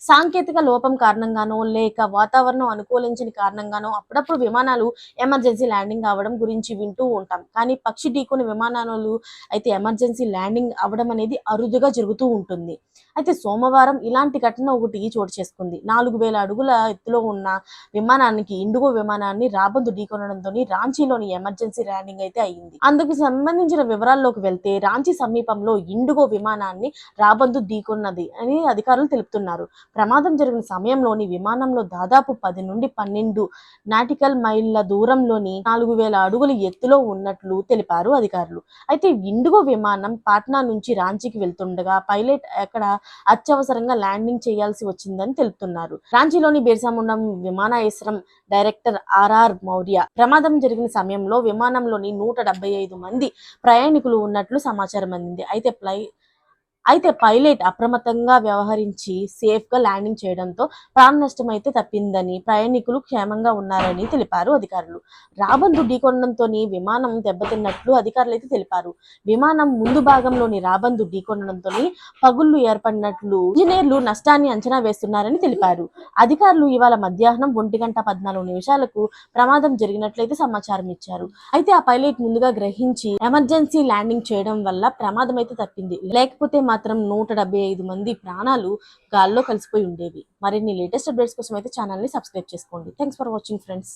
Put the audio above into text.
సాంకేతిక లోపం కారణంగానో లేక వాతావరణం అనుకూలించని కారణంగానో అప్పుడప్పుడు విమానాలు ఎమర్జెన్సీ ల్యాండింగ్ అవ్వడం గురించి వింటూ ఉంటాం. కానీ పక్షి ఢీకొని విమానాలు అయితే ఎమర్జెన్సీ ల్యాండింగ్ అవ్వడం అనేది అరుదుగా జరుగుతూ ఉంటుంది. అయితే సోమవారం ఇలాంటి ఘటన ఒకటి చోటు చేసుకుంది. 4000 అడుగుల ఎత్తులో ఉన్న విమానానికి ఇండిగో విమానాన్ని రాబందు ఢీకొనడంతో రాంచీలోని ఎమర్జెన్సీ ల్యాండింగ్ అయితే అయింది. అందుకు సంబంధించిన వివరాల్లోకి వెళ్తే రాంచీ సమీపంలో ఇండిగో విమానాన్ని రాబందు ఢీకొన్నది అని అధికారులు తెలుపుతున్నారు. ప్రమాదం జరిగిన సమయంలోని విమానంలో దాదాపు 10 నుండి 12 నాటికల్ మైళ్ళ దూరంలోని 4000 అడుగుల ఎత్తులో ఉన్నట్లు తెలిపారు అధికారులు. అయితే ఇండిగో విమానం పాట్నా నుంచి రాంచీకి వెళ్తుండగా పైలట్ అక్కడ అత్యవసరంగా ల్యాండింగ్ చేయాల్సి వచ్చిందని తెలుపుతున్నారు. రాంచీలోని బిర్సాముండం విమానాశ్రయం డైరెక్టర్ ఆర్ఆర్ మౌర్య ప్రమాదం జరిగిన సమయంలో విమానంలోని 175 మంది ప్రయాణికులు ఉన్నట్లు సమాచారం అందింది. అయితే పైలట్ అప్రమత్తంగా వ్యవహరించి సేఫ్ గా ల్యాండింగ్ చేయడంతో ప్రాణ నష్టం అయితే తప్పిందని, ప్రయాణికులు క్షేమంగా ఉన్నారని తెలిపారు అధికారులు. రాబందు ఢీకొనడంతో విమానం దెబ్బతిన్నట్లు అధికారులు అయితే తెలిపారు. విమానం ముందు భాగంలోని రాబందు ఢీకొనడంతో పగుళ్లు ఏర్పడినట్లు ఇంజనీర్లు నష్టాన్ని అంచనా వేస్తున్నారని తెలిపారు. అధికారులు ఇవాళ మధ్యాహ్నం 1:14 ప్రమాదం జరిగినట్లయితే సమాచారం ఇచ్చారు. అయితే ఆ పైలట్ ముందుగా గ్రహించి ఎమర్జెన్సీ ల్యాండింగ్ చేయడం వల్ల ప్రమాదం అయితే తప్పింది. లేకపోతే మాత్రం 175 మంది ప్రాణాలు గాల్లో కలిసిపోయి ఉండేవి. మరిన్ని లేటెస్ట్ అప్డేట్స్ కోసం అయితే ఛానల్ ని సబ్స్క్రైబ్ చేసుకోండి. Thanks for watching friends.